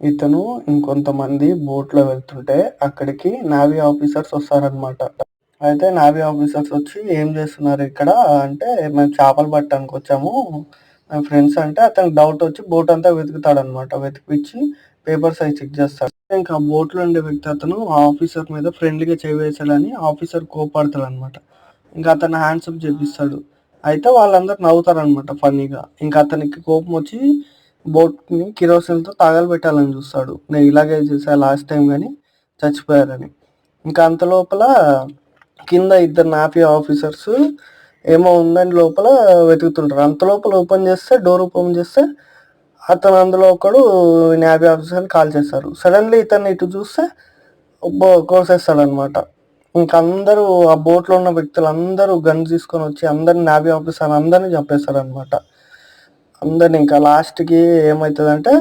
ఇతను ఇంకొంతమంది బోట్‌లో వెళ్తుంటే అక్కడికి నేవీ ఆఫీసర్స్ వస్తారనమాట. అయితే నేవీ ఆఫీసర్స్ వచ్చి "ఏం చేస్తున్నారు ఇక్కడ?" అంటే "మేము చేపలు పట్టడానికొచ్చాము. మేము ఫ్రెండ్స్" అంటే అతనికి డౌట్ వచ్చి బోట్ అంతా వెతుకుతాడనమాట. వెతికిపిచ్చి పేపర్స్ అయి చెక్ చేస్తాడు. ఇంకా బోట్‌లో ఉండే వ్యక్తి అతను ఆ ఆఫీసర్ మీద ఫ్రెండ్లీగా చెయ్యి వేశాడని ఆఫీసర్ కోప్పడతాడనమాట. ఇంకా అతన్ని హ్యాండ్స్ అప్ చేపిస్తాడు. అయితే వాళ్ళందరూ నవ్వుతారనమాట ఫన్నీగా. ఇంకా అతనికి కోపం వచ్చి బోట్‌ని కిరోసిన్‌తో తగలబెట్టాలని చూస్తాడు. నేను ఇలాగే చేశా లాస్ట్ టైమ్ గాని చచ్చిపోయారని. ఇంకా అంత లోపల కింద ఇద్దరు నేవీ ఆఫీసర్స్ ఏమో ఉందని లోపల వెతుకుతుంటారు. అంత లోపల డోర్ ఓపెన్ చేస్తే అతను అందులో ఒకడు నేవీ ఆఫీసర్‌ని కాల్చేస్తారు. సడన్‌లీ ఇతన్ని ఇటు చూస్తే కోసేస్తాడనమాట. ఇంక అందరూ ఆ బోట్‌లో ఉన్న వ్యక్తులందరూ గన్స్ తీసుకొని వచ్చి అందరిని నేవీ ఆఫీసర్ అందరిని చంపేస్తారనమాట. అందరిని ఇంకా లాస్ట్‌కి ఏమైతదంటే